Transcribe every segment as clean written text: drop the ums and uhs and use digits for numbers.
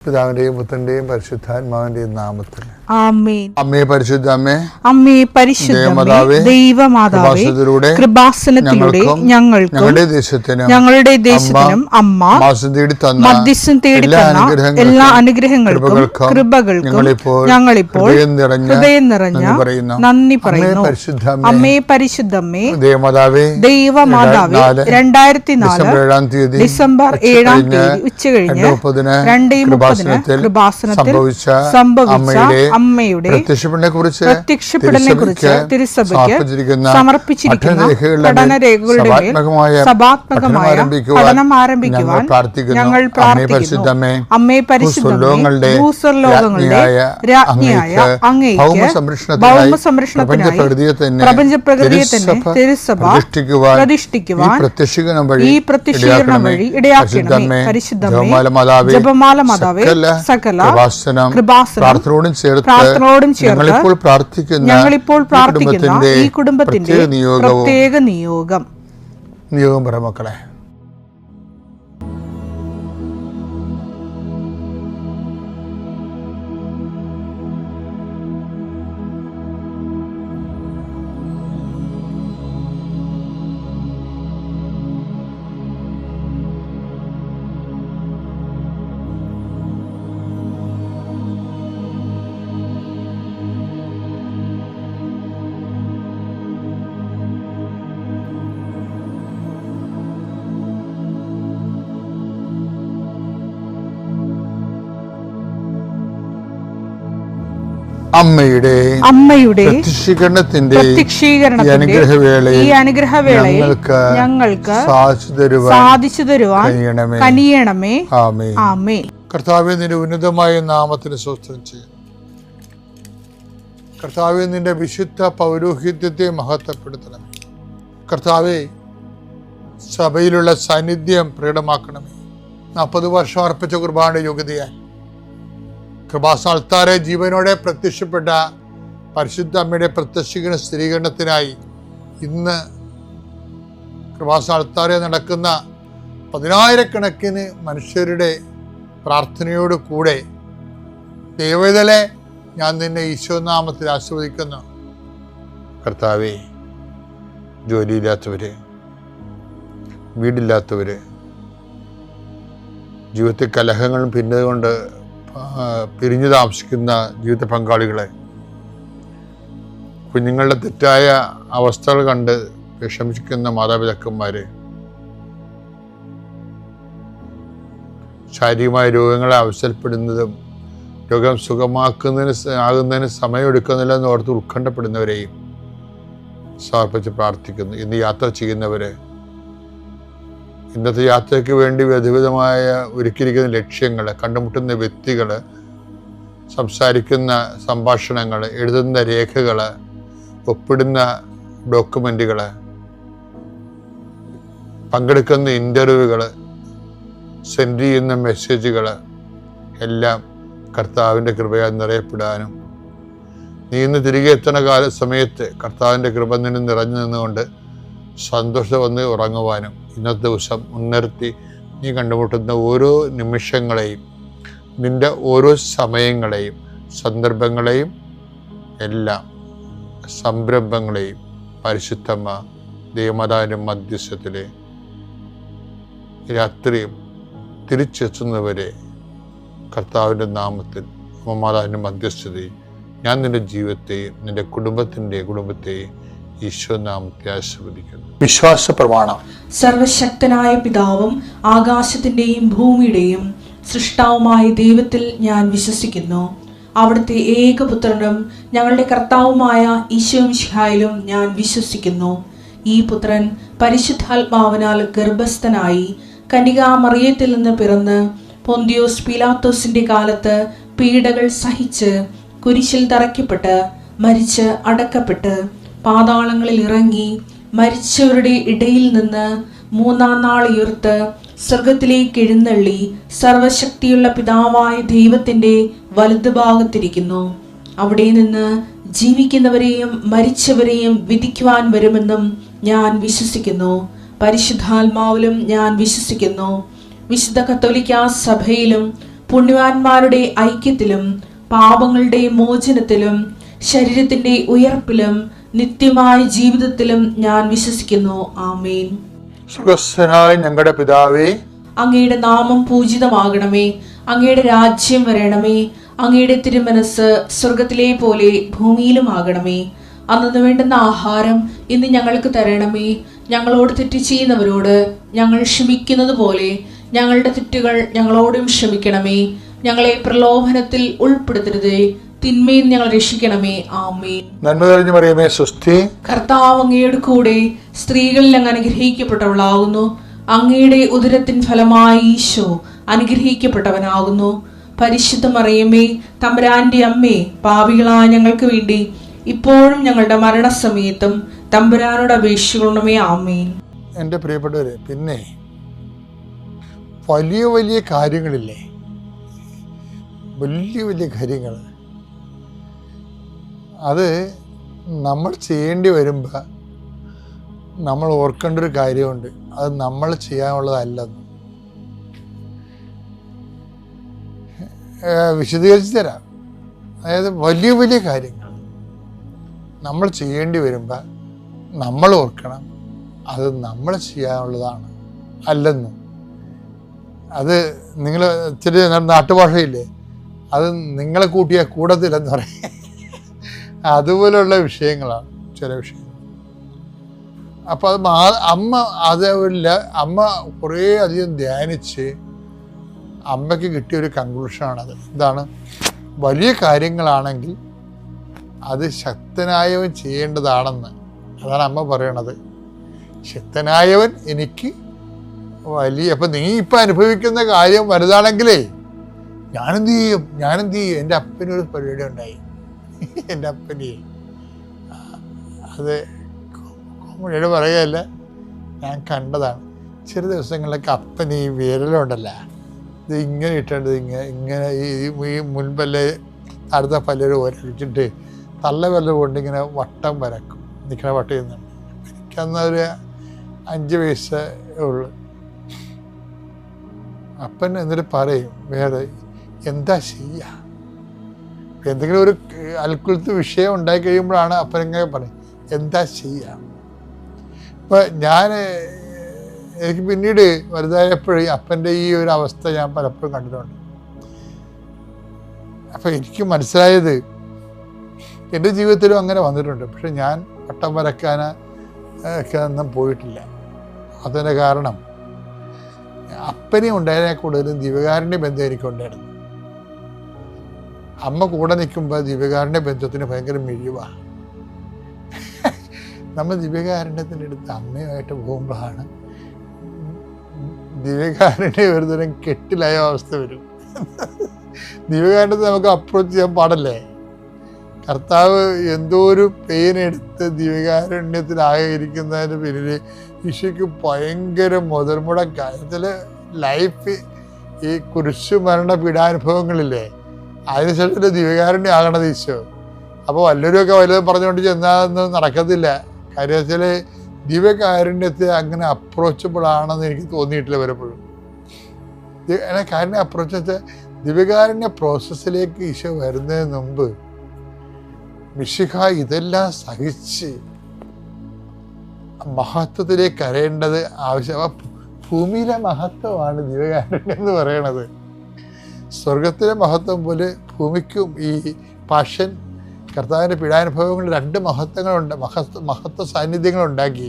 പിതാവിന്റെയും പുത്രന്റെയും പരിശുദ്ധാത്മാവിന്റെയും നാമത്തിൽ ആമേൻ. അമ്മേ പരിശുദ്ധ അമ്മേ, അമ്മേ പരിശുദ്ധ ദൈവമാതാവേ, കൃപാസനത്തിലൂടെ ഞങ്ങൾക്കും ഞങ്ങളുടെ ദേശത്തിനും അമ്മ മധ്യസ്ഥം തേടി തന്ന എല്ലാ അനുഗ്രഹങ്ങൾക്കും കൃപകൾക്കും ഞങ്ങളിപ്പോൾ ഹൃദയം നിറഞ്ഞ നന്ദി പറയുന്നു. അമ്മേ പരിശുദ്ധമ്മേ, ദൈവമാതാവേ, 2004 ഡിസംബർ 7 ഉച്ചകഴിഞ്ഞ് 2:30 കൃപാസനത്തിൽ സംഭവിച്ച അമ്മയുടെ പ്രത്യക്ഷപ്പെടലിനെക്കുറിച്ച് തിരുസഭയ്ക്ക് സമർപ്പിച്ചിരിക്കുന്ന പഠനരേഖകളുടെ മേൽ സഭാത്മകമായ പഠനം ആരംഭിക്കുവാൻ ഞങ്ങൾ പ്രാർത്ഥിക്കുന്നു. അമ്മേ പരിശുദ്ധമേ, ഭൂസ്വർലോകങ്ങളുടെ രാജ്ഞിയായ അങ്ങേയ്ക്ക് ഭൗമസംരക്ഷണത്തിനായി പ്രപഞ്ചപ്രകൃതിയെ തന്നെ തിരുസഭ പ്രതിഷ്ഠിക്കുവാൻ ഈ പ്രത്യക്ഷീകരണം വഴി ഇടയാക്കണമേ. പരിശുദ്ധമേ, ജപമാല മാതാവേ, സകല കൃപാസനം പ്രാർത്ഥനയോടും ചേർത്ത് ഞങ്ങളിപ്പോൾ പ്രാർത്ഥിക്കുന്ന ഈ കുടുംബത്തിന്റെ പ്രത്യേക നിയോഗം പറ മക്കളെ. അമ്മയുടെ പ്രത്യക്ഷീകരണത്തിന്റെ ഈ അനുഗ്രഹവേളയിൽ ഞങ്ങൾക്ക് സാധിച്ചു തരുവാൻ കനിയണമേ. ആമേൻ. കർത്താവേ, നിന്റെ ഉന്നതമായ നാമത്തിന് സ്തോത്രം ചെയ്യുന്നു. കർത്താവേ, നിന്റെ വിശുദ്ധ പൗരോഹിത്യത്തെ മഹത്വപ്പെടുത്തണമേ. കർത്താവേ, സഭയിലുള്ള സാന്നിധ്യം പ്രകടമാക്കണമേ. 40 വർഷം അർപ്പിച്ച കുർബാനയുടെ യോഗ്യതയായി കൃപാസനത്താറെ ജീവനോടെ പ്രത്യക്ഷപ്പെട്ട പരിശുദ്ധ അമ്മയുടെ പ്രത്യക്ഷീകരണ സ്ഥിരീകരണത്തിനായി ഇന്ന് കൃപാസനത്താറെ നടക്കുന്ന 10,000 മനുഷ്യരുടെ പ്രാർത്ഥനയോട് കൂടെ ദൈവവേദലെ ഞാൻ നിന്നെ ഈശോനാമത്തിൽ ആസ്വദിക്കുന്നു. കർത്താവേ, ജോലിയില്ലാത്തവര്, വീടില്ലാത്തവര്, ജീവിതത്തിൽ കലഹങ്ങളും ഭിന്നതകൊണ്ട് പിരിഞ്ഞു താമസിക്കുന്ന ജീവിത പങ്കാളികളെ, കുഞ്ഞുങ്ങളുടെ തെറ്റായ അവസ്ഥകൾ കണ്ട് വിഷമിക്കുന്ന മാതാപിതാക്കന്മാരെ, ശാരീരികമായ രോഗങ്ങളെ അവസരപ്പെടുന്നതും രോഗം ആകുന്നതിന് സമയമെടുക്കുന്നില്ലെന്ന് ഓർത്ത് ഉത്കണ്ഠപ്പെടുന്നവരെയും സമർപ്പിച്ച് പ്രാർത്ഥിക്കുന്നു. ഇന്ന് യാത്ര ചെയ്യുന്നവരെ, ഇന്നത്തെ യാത്രയ്ക്ക് വേണ്ടി വിധവിധമായ ഒരുക്കിയിരിക്കുന്ന ലക്ഷ്യങ്ങൾ, കണ്ടുമുട്ടുന്ന വ്യക്തികൾ, സംസാരിക്കുന്ന സംഭാഷണങ്ങൾ, എഴുതുന്ന രേഖകൾ, ഒപ്പിടുന്ന ഡോക്യുമെൻറ്റുകൾ, പങ്കെടുക്കുന്ന ഇൻ്റർവ്യൂകൾ, സെൻഡ് ചെയ്യുന്ന മെസ്സേജുകൾ എല്ലാം കർത്താവിൻ്റെ കൃപയാൽ നിറയപ്പെടാനും നീ ഇന്ന് തിരികെ എത്തുന്ന സമയത്ത് കർത്താവിൻ്റെ കൃപ നിന്നും നിറഞ്ഞു നിന്നുകൊണ്ട് സന്തോഷം വന്ന് ഉറങ്ങുവാനും ഇന്നത്തെ ദിവസം മുൻനിർത്തി നീ കണ്ടുമുട്ടുന്ന ഓരോ നിമിഷങ്ങളെയും, നിൻ്റെ ഓരോ സമയങ്ങളെയും, സന്ദർഭങ്ങളെയും, എല്ലാം സംരംഭങ്ങളെയും പരിശുദ്ധമ്മ ദൈവമാതാവിൻ്റെ മധ്യസ്ഥത്തിലെ രാത്രിയും തിരിച്ചെത്തുന്നവരെ കർത്താവിൻ്റെ നാമത്തിൽ മാതാവിൻ്റെ മധ്യസ്ഥതയും ഞാൻ നിൻ്റെ ജീവിതത്തെയും നിൻ്റെ കുടുംബത്തെയും ഈശോനാമത്തെ ആശീർവദിക്കുന്നു. വിശ്വാസ പ്രമാണം. സർവശക്തനായ പിതാവും ആകാശത്തിന്റെയും ഭൂമിയുടെയും സൃഷ്ടാവുമായ ദൈവത്തിൽ ഞാൻ വിശ്വസിക്കുന്നു. അവിടുത്തെ ഏകപുത്രനും ഞങ്ങളുടെ കർത്താവുമായ ഈശോ മിശിഹായിലും ഞാൻ വിശ്വസിക്കുന്നു. ഈ പുത്രൻ പരിശുദ്ധാത്മാവിനാൽ ഗർഭസ്ഥനായി കന്യകാമറിയത്തിൽ നിന്ന് പിറന്ന് പൊന്തിയോസ് പീലാത്തോസിന്റെ കാലത്ത് പീഡകൾ സഹിച്ച് കുരിശിൽ തറയ്ക്കപ്പെട്ട് മരിച്ച് അടക്കപ്പെട്ട് പാതാളങ്ങളിൽ ഇറങ്ങി മരിച്ചവരുടെ ഇടയിൽ നിന്ന് 3-ാം നാൾ ഉയർത്ത് സ്വർഗത്തിലേക്ക് എഴുന്നള്ളി സർവശക്തിയുള്ള പിതാവായ ദൈവത്തിന്റെ വലതുഭാഗത്തിരിക്കുന്നു. അവിടെ നിന്ന് ജീവിക്കുന്നവരെയും മരിച്ചവരെയും വിധിക്കുവാൻ വരുമെന്നും ഞാൻ വിശ്വസിക്കുന്നു. പരിശുദ്ധാത്മാവിലും ഞാൻ വിശ്വസിക്കുന്നു. വിശുദ്ധ കത്തോലിക്കാ സഭയിലും പുണ്യവാന്മാരുടെ ഐക്യത്തിലും പാപങ്ങളുടെ മോചനത്തിലും ശരീരത്തിന്റെ ഉയർപ്പിലും നിത്യമായ ജീവിതത്തിലും ഞാൻ വിശ്വസിക്കുന്നു. ആമേൻ. സുഖസ്ഥനായ ഞങ്ങളുടെ പിതാവേ, അങ്ങയുടെ നാമം പൂജിതമാകണമേ. അങ്ങയുടെ രാജ്യം വരണമേ. അങ്ങയുടെ തിരുമനസ് സ്വർഗത്തിലെ പോലെ ഭൂമിയിലും ആകണമേ. അന്നു വേണ്ടുന്ന ആഹാരം ഇന്ന് ഞങ്ങൾക്ക് തരണമേ. ഞങ്ങളോട് തെറ്റ് ചെയ്യുന്നവരോട് ഞങ്ങൾ ക്ഷമിക്കുന്നത് പോലെ ഞങ്ങളുടെ തെറ്റുകൾ ഞങ്ങളോടും ക്ഷമിക്കണമേ. ഞങ്ങളെ പ്രലോഭനത്തിൽ ഉൾപ്പെടുത്തരുതേ, തിന്മയിൽ ഞങ്ങൾ രക്ഷിക്കണമേ. ആമേൻ. നന്മ തെളിഞ്ഞു മറിയമേ, സ്വസ്തി. കർത്താവ് അങ്ങയുടെ കൂടെ സ്ത്രീകളിൽ അങ്ങ് അനുഗ്രഹിക്കപ്പെട്ടവളാകുന്നു. അങ്ങയുടെ ഉദരത്തിൻ ഫലമായി ഈശോ അനുഗ്രഹിക്കപ്പെട്ടവനാകുന്നു. പരിശുദ്ധ മറിയമേ, തമ്പുരാന്റെ അമ്മേ, പാപികളായ ഞങ്ങൾക്ക് വേണ്ടി ഇപ്പോഴും ഞങ്ങളുടെ മരണസമയത്തും തമ്പുരാനോട് അപേക്ഷിക്കണമേ. ആമേൻ. എൻ്റെ പ്രിയപ്പെട്ടവരെ, പിന്നെ വലിയ വലിയ കാര്യങ്ങളില്ലേ, വലിയ വലിയ കാര്യങ്ങൾ, അത് നമ്മൾ ചെയ്യേണ്ടി വരുമ്പോൾ നമ്മൾ ഓർക്കേണ്ട ഒരു കാര്യമുണ്ട്. അത് നമ്മൾ ചെയ്യാനുള്ളതല്ലെന്ന് വിശദീകരിച്ച് തരാം. അതായത് വലിയ വലിയ കാര്യങ്ങൾ നമ്മൾ ചെയ്യേണ്ടി വരുമ്പോൾ നമ്മൾ ഓർക്കണം അത് നമ്മൾ ചെയ്യാനുള്ളതാണ് അല്ലെന്ന്. അത് നിങ്ങൾ ഇച്ചിരി നാട്ടുഭാഷയില്ലേ, അത് നിങ്ങളെ കൂട്ടിയാൽ കൂടത്തില്ലെന്ന് പറയും. അതുപോലെയുള്ള വിഷയങ്ങളാണ് ചില വിഷയങ്ങൾ. അപ്പം അത് അമ്മ അതേപോലെ അമ്മ കുറേ അധികം ധ്യാനിച്ച് അമ്മയ്ക്ക് കിട്ടിയൊരു കൺക്ലൂഷനാണത്. എന്താണ്? വലിയ കാര്യങ്ങളാണെങ്കിൽ അത് ശക്തനായവൻ ചെയ്യേണ്ടതാണെന്ന്. അതാണ് അമ്മ പറയണത്. ശക്തനായവൻ എനിക്ക് വലിയ, അപ്പം നീ ഇപ്പം അനുഭവിക്കുന്ന കാര്യം വലുതാണെങ്കിലേ ഞാനെന്ത് ചെയ്യും. എൻ്റെ അപ്പനൊരു പരിപാടി ഉണ്ടായി. എൻ്റെ അപ്പനെ അത് കോമഡിയോട് പറയുകയല്ല, ഞാൻ കണ്ടതാണ്. ചില ദിവസങ്ങളിലൊക്കെ അപ്പൻ ഈ വിരലുണ്ടല്ല, ഇത് ഇങ്ങനെ ഇട്ടേണ്ടത് ഇങ്ങനെ ഈ മുൻപല്ലേ അടുത്ത പല്ലൊരു ഒരടിച്ചിട്ട് തള്ള വല്ല കൊണ്ട് ഇങ്ങനെ വട്ടം വരക്കും. നിൽക്കണ വട്ടം ചെയ്യുന്നുണ്ട്. എനിക്കന്നൊരു 5 വയസ്സേ ഉള്ളു. അപ്പൻ എന്നിട്ട് പറയും, വേറെ എന്താ ചെയ്യുക, എന്തെങ്കിലും ഒരു അൽക്കുലത്ത് വിഷയം ഉണ്ടായി കഴിയുമ്പോഴാണ് അപ്പൻ ഇങ്ങനെ പറയും എന്താ ചെയ്യുക. ഇപ്പം എനിക്ക് പിന്നീട് വലുതായപ്പോഴും അപ്പൻ്റെ ഈ ഒരു അവസ്ഥ ഞാൻ പലപ്പോഴും കണ്ടിട്ടുണ്ട്. അപ്പം എനിക്ക് മനസ്സിലായത്, എൻ്റെ ജീവിതത്തിലും അങ്ങനെ വന്നിട്ടുണ്ട്. പക്ഷെ ഞാൻ വട്ടം വരക്കാൻ ഒക്കെ ഒന്നും പോയിട്ടില്ല. അതിൻ്റെ കാരണം അപ്പനെ ഉണ്ടായതിനെ കൂടുതലും ദിവ്യകാരുണ്യ ബന്ധം എനിക്കുണ്ടായിരുന്നു. അമ്മ കൂടെ നിൽക്കുമ്പോൾ ദിവ്യകാരുണ്യ ബന്ധത്തിന് ഭയങ്കര മിഴിവാണ്. നമ്മൾ ദിവ്യകാരുണ്യത്തിൻ്റെ അടുത്ത് അമ്മയുമായിട്ട് പോകുമ്പോഴാണ് ദിവ്യകാരുണ്യം ഒരു തരം കെട്ടിലായ അവസ്ഥ വരും. ദിവ്യകാരുണ്യത്തെ നമുക്ക് അപ്രോച്ച് ചെയ്യാൻ പാടല്ലേ. കർത്താവ് എന്തോ ഒരു പെയിനെടുത്ത് ദിവ്യകാരുണ്യത്തിലായിരിക്കുന്നതിന് പിന്നിൽ ഈശോയ്ക്ക് ഭയങ്കര മുതൽമുടക്കായത്തിൽ ലൈഫ് ഈ കുരിശു മരണ പീഡാനുഭവങ്ങളില്ലേ, അതിനുശേഷം ദിവ്യകാരുണ്യം ആകണത് ഈശോ. അപ്പോൾ വല്ലവരുമൊക്കെ വല്ലതും പറഞ്ഞുകൊണ്ട് ചെന്നാതൊന്നും നടക്കത്തില്ല. കാര്യം വെച്ചാൽ ദിവ്യകാരുണ്യത്തെ അങ്ങനെ അപ്രോച്ചബിൾ ആണെന്ന് എനിക്ക് തോന്നിയിട്ടില്ല പലപ്പോഴും. കാരുണ്യ അപ്രോച്ച് വെച്ചാൽ ദിവ്യകാരുണ്യ പ്രോസസ്സിലേക്ക് ഈശോ വരുന്നതിന് മുമ്പ് മിശിഹ ഇതെല്ലാം സഹിച്ച് മഹത്വത്തിലേക്ക് കരയേണ്ടത് ആവശ്യം. ഭൂമിയിലെ മഹത്വമാണ് ദിവ്യകാരുണ്യം എന്ന് പറയണത്. സ്വർഗത്തിലെ മഹത്വം പോലെ ഭൂമിക്കും ഈ പാഷൻ കർത്താവിൻ്റെ പീഡാനുഭവങ്ങൾ 2 മഹത്വങ്ങളുണ്ട്, മഹത്വ സാന്നിധ്യങ്ങളുണ്ടാക്കി.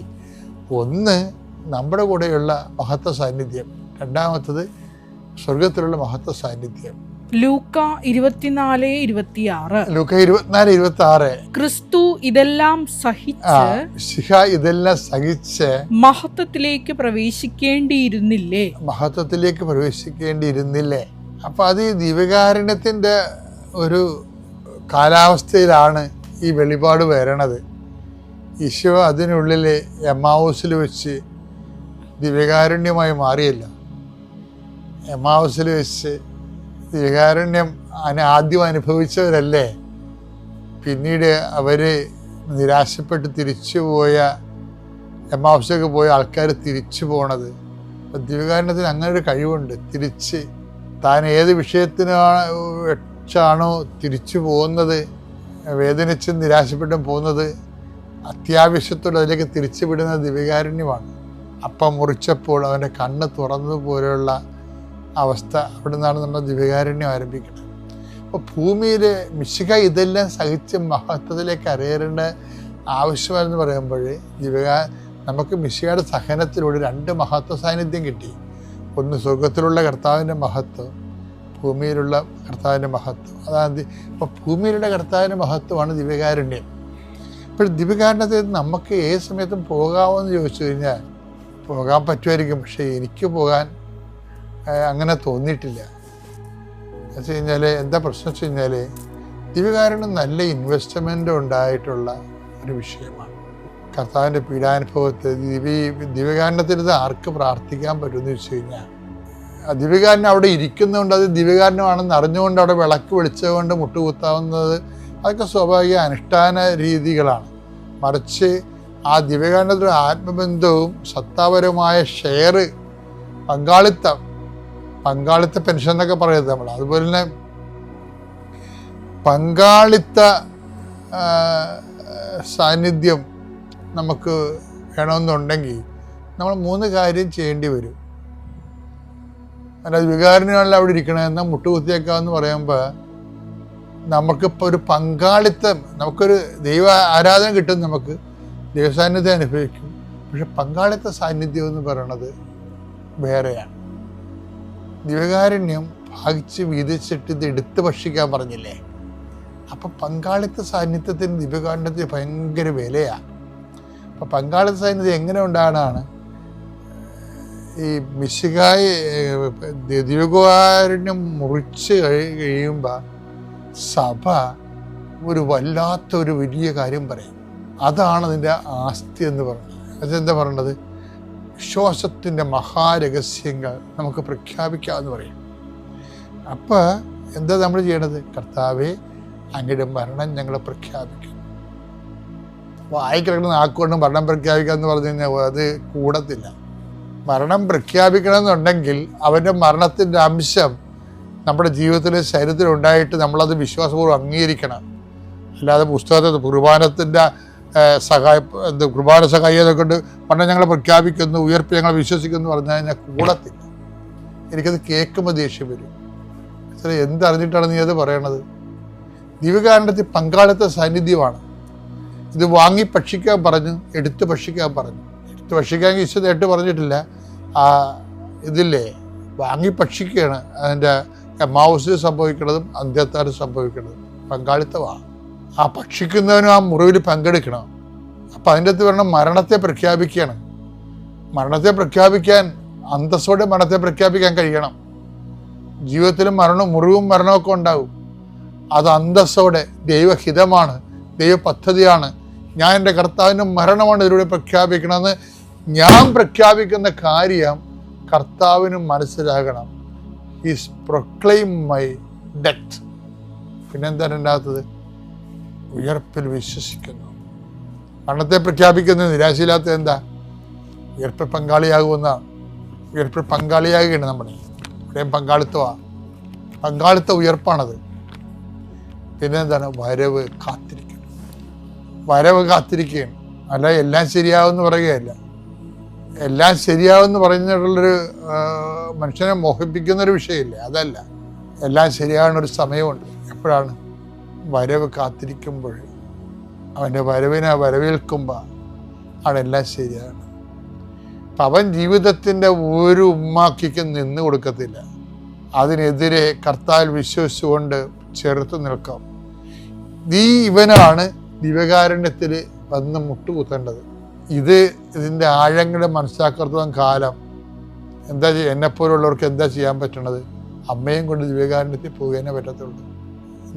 ഒന്ന് നമ്മുടെ കൂടെയുള്ള മഹത്വ സാന്നിധ്യം, രണ്ടാമത്തത് സ്വർഗത്തിലുള്ള മഹത്വ സാന്നിധ്യം. ലൂക്ക 24:26. ലൂക്ക 24:26. ക്രിസ്തു ഇതെല്ലാം സഹിച്ച് മഹത്വത്തിലേക്ക് പ്രവേശിക്കേണ്ടിയിരുന്നില്ലേ. അപ്പൊ അത് ഈ ദിവ്യകാരുണ്യത്തിന്റെ ഒരു കാലാവസ്ഥയിലാണ് ഈ വെളിപാട് വരണത്. ഈശോ അതിനുള്ളിൽ എമ്മാവൂസിൽ വെച്ച് ദിവ്യകാരുണ്യമായി മാറിയല്ല. എമ്മാവൂസിൽ വെച്ച് ദിവ്യകാരുണ്യം ആദ്യം അനുഭവിച്ചവരല്ലേ പിന്നീട് അവർ നിരാശപ്പെട്ട് തിരിച്ചുപോയ എമ്മാവൂസിലേക്ക് പോയ ആൾക്കാർ തിരിച്ചു പോണത്. അപ്പം ദിവ്യകാരുണ്യത്തിന് അങ്ങനെ ഒരു കഴിവുണ്ട്, തിരിച്ച് താൻ ഏത് വിഷയത്തിന് വെച്ചാണോ തിരിച്ചു പോകുന്നത്, വേദനിച്ചും നിരാശപ്പെട്ടും പോകുന്നത്, അത്യാവശ്യത്തോടെ അതിലേക്ക് തിരിച്ചു വിടുന്നത് ദിവ്യകാരുണ്യമാണ്. അപ്പം മുറിച്ചപ്പോൾ അവൻ്റെ കണ്ണ് തുറന്നതുപോലെയുള്ള അവസ്ഥ അവിടെ നിന്നാണ് നമ്മൾ ദിവ്യകാരുണ്യം ആരംഭിക്കുന്നത്. അപ്പോൾ ഭൂമിയിൽ മിശിഹ ഇതെല്ലാം സഹിച്ച് മഹത്വത്തിലേക്ക് അറിയേണ്ട ആവശ്യമാണെന്ന് പറയുമ്പോൾ നമുക്ക് മിശിഹയുടെ സഹനത്തിലൂടെ 2 മഹത്വ സാന്നിധ്യം കിട്ടി. ഒന്ന് സ്വർഗത്തിലുള്ള കർത്താവിൻ്റെ മഹത്വം, ഭൂമിയിലുള്ള കർത്താവിൻ്റെ മഹത്വം. അതാണ് ഇപ്പോൾ ഭൂമിയിലുള്ള കർത്താവിൻ്റെ മഹത്വമാണ് ദിവ്യകാരുണ്യം. ഇപ്പോൾ ദിവ്യകാരുണ്യത്തിൽ നമുക്ക് ഏത് സമയത്തും പോകാമെന്ന് ചോദിച്ചു കഴിഞ്ഞാൽ പോകാൻ പറ്റുമായിരിക്കും. പക്ഷേ എനിക്ക് പോകാൻ അങ്ങനെ തോന്നിയിട്ടില്ല. എന്ന് വെച്ച് കഴിഞ്ഞാൽ എന്താ പ്രശ്നം വെച്ച് കഴിഞ്ഞാൽ ദിവ്യകാരുണ്യം നല്ല ഇൻവെസ്റ്റ്മെൻ്റ് ഉണ്ടായിട്ടുള്ള ഒരു വിഷയമാണ്. കർത്താവിൻ്റെ പീഡാനുഭവത്തിൽ ദിവ്യകാരുണ്യത്തിരുന്ന് ആർക്ക് പ്രാർത്ഥിക്കാൻ പറ്റുമെന്ന് വെച്ച് കഴിഞ്ഞാൽ ദിവ്യകാരുണ്യം അവിടെ ഇരിക്കുന്നതുകൊണ്ട് അത് ദിവ്യകാരുണ്യമാണെന്ന് അറിഞ്ഞുകൊണ്ട് അവിടെ വിളക്ക് വെളിച്ചതുകൊണ്ട് മുട്ടുകുത്താവുന്നത് അതൊക്കെ സ്വാഭാവിക അനുഷ്ഠാന രീതികളാണ്. മറിച്ച് ആ ദിവ്യകാരുണ്യത്തിലുള്ള ആത്മബന്ധവും സത്താപരമായ ഷെയർ, പങ്കാളിത്ത പെൻഷൻ എന്നൊക്കെ പറയുന്നത് നമ്മൾ. അതുപോലെ തന്നെ പങ്കാളിത്ത സാന്നിധ്യം നമുക്ക് വേണമെന്നുണ്ടെങ്കിൽ നമ്മൾ 3 കാര്യം ചെയ്യേണ്ടി വരും. അല്ലാതെ വികാരനാണല്ലോ അവിടെ ഇരിക്കണമെന്നാൽ മുട്ടുകുത്തിയേക്കാമെന്ന് പറയുമ്പോൾ നമുക്കിപ്പോൾ ഒരു പങ്കാളിത്തം, നമുക്കൊരു ദൈവ ആരാധന കിട്ടും, നമുക്ക് ദൈവസാന്നിധ്യം അനുഭവിക്കും. പക്ഷെ പങ്കാളിത്ത സാന്നിധ്യം എന്ന് പറയണത് വേറെയാണ്. ദിവ്യകാരുണ്യം ഭാഗിച്ച് വീതിച്ചിട്ട് ഇത് എടുത്ത് ഭക്ഷിക്കാൻ പറഞ്ഞില്ലേ? അപ്പം പങ്കാളിത്ത സാന്നിധ്യത്തിന് ദിവ്യകാരുണ്യത്തിന് ഭയങ്കര വിലയാണ്. അപ്പം പങ്കാളിത്ത സാന്നിധ്യം എങ്ങനെ ഉണ്ടാകാനാണ്? ഈ മിശിഹായി ദിവ്യകാരുണ്യം മുറിച്ച് കഴിയുമ്പോൾ സഭ ഒരു വല്ലാത്തൊരു വലിയ കാര്യം പറയും. അതാണ് അതിൻ്റെ ആസ്തി എന്ന് പറയുന്നത്. അതെന്താ പറയണത്? വിശ്വാസത്തിൻ്റെ മഹാരഹസ്യങ്ങൾ നമുക്ക് പ്രഖ്യാപിക്കാമെന്ന് പറയും. അപ്പോൾ എന്താ നമ്മൾ ചെയ്യണത്? കർത്താവെ, അങ്ങയുടെ മരണം ഞങ്ങൾ പ്രഖ്യാപിക്കും. വായിക്കിടക്കുന്ന ആക്കുകൊണ്ട് മരണം പ്രഖ്യാപിക്കുക എന്ന് പറഞ്ഞു കഴിഞ്ഞാൽ അത് കൂടത്തില്ല. മരണം പ്രഖ്യാപിക്കണമെന്നുണ്ടെങ്കിൽ അവൻ്റെ മരണത്തിൻ്റെ അംശം നമ്മുടെ ജീവിതത്തിലെ ശരീരത്തിലുണ്ടായിട്ട് നമ്മളത് വിശ്വാസപൂർവ്വം അംഗീകരിക്കണം. അല്ലാതെ പുസ്തകത്തിൽ കുർബാനത്തിൻ്റെ കുർബാന സഹായം കൊണ്ട് മരണം ഞങ്ങൾ പ്രഖ്യാപിക്കുന്നു, ഉയർപ്പ് ഞങ്ങൾ വിശ്വസിക്കുന്നു പറഞ്ഞു കഴിഞ്ഞാൽ കൂടത്തില്ല. എനിക്കത് കേൾക്കുമ്പോൾ ദേഷ്യം വരും. എന്തറിഞ്ഞിട്ടാണ് നീ അത് പറയണത്? ദിവ്യകാരുണ്യത്തിൽ പങ്കാളിത്ത സാന്നിധ്യമാണ്. ഇത് വാങ്ങി ഭക്ഷിക്കാൻ പറഞ്ഞു, എടുത്ത് ഭക്ഷിക്കാൻ പറഞ്ഞു. എടുത്ത് ഭക്ഷിക്കാൻ ഈശോ നേരിട്ട് പറഞ്ഞിട്ടില്ല. ഇതില്ലേ, വാങ്ങി ഭക്ഷിക്കുകയാണ് അതിൻ്റെ എമ്മാവൂസിൽ സംഭവിക്കുന്നതും അന്ത്യത്താറ് സംഭവിക്കുന്നതും. പങ്കാളിത്തമാണ്. ആ ഭക്ഷിക്കുന്നവനും ആ മുറിവിൽ പങ്കെടുക്കണം. അപ്പം അതിൻ്റെ അകത്ത് വരണം മരണത്തെ പ്രഖ്യാപിക്കുകയാണ്. മരണത്തെ പ്രഖ്യാപിക്കാൻ അന്തസ്സോടെ മരണത്തെ പ്രഖ്യാപിക്കാൻ കഴിയണം. ജീവിതത്തിലും മുറിവും മരണമൊക്കെ ഉണ്ടാവും. അത് അന്തസ്സോടെ ദൈവഹിതമാണ്, ദൈവ പദ്ധതിയാണ്. ഞാൻ എൻ്റെ കർത്താവിൻ്റെ മരണമാണ് ഇതിലൂടെ പ്രഖ്യാപിക്കണമെന്ന് ഞാൻ പ്രഖ്യാപിക്കുന്ന കാര്യം കർത്താവിനും മനസ്സിലാകണം. Is proclaim my death. പിന്നെന്താണ് ഉണ്ടാകുന്നത്? ഉയർപ്പിൽ വിശ്വസിക്കുന്നു. മരണത്തെ പ്രഖ്യാപിക്കുന്ന നിരാശയില്ലാത്ത എന്താ? ഉയർപ്പിൽ പങ്കാളിയാകുമെന്നാണ്. ഉയർപ്പിൽ പങ്കാളിയാകുകയാണ് നമ്മൾ. ഇവിടെയും പങ്കാളിത്തമാണ്. പങ്കാളിത്ത ഉയർപ്പാണത്. പിന്നെന്താണ്? വരവ് കാത്തിരിക്കുകയാണ്. അല്ല എല്ലാം ശരിയാവുമെന്ന് പറയുകയല്ല. എല്ലാം ശരിയാവുമെന്ന് പറഞ്ഞിട്ടുള്ളൊരു മനുഷ്യനെ മോഹിപ്പിക്കുന്നൊരു വിഷയമില്ല, അതല്ല. എല്ലാം ശരിയാകുന്നൊരു സമയമുണ്ട്. എപ്പോഴാണ്? വരവ് കാത്തിരിക്കുമ്പോൾ, അവൻ്റെ വരവിനെ വരവേൽക്കുമ്പോൾ അവിടെല്ലാം ശരിയാണ്. അപ്പം അവൻ ജീവിതത്തിൻ്റെ ഒരു ഉമ്മാക്കിക്ക് നിന്ന് കൊടുക്കത്തില്ല. അതിനെതിരെ കർത്താവിൽ വിശ്വസിച്ചുകൊണ്ട് ചേർത്ത് നിൽക്കാം. ഇവനാണ് ദിവ്യകാരുണ്യത്തിൽ വന്ന് മുട്ടുകുത്തേണ്ടത്. ഇതിൻ്റെ ആഴങ്ങളെ മനസ്സിലാക്കത്തോളം കാലം എന്താ എന്നെപ്പോലുള്ളവർക്ക് എന്താ ചെയ്യാൻ പറ്റണത്? അമ്മയും കൊണ്ട് ദിവ്യകാരുണ്യത്തിൽ പോകാനേ പറ്റത്തുള്ളൂ.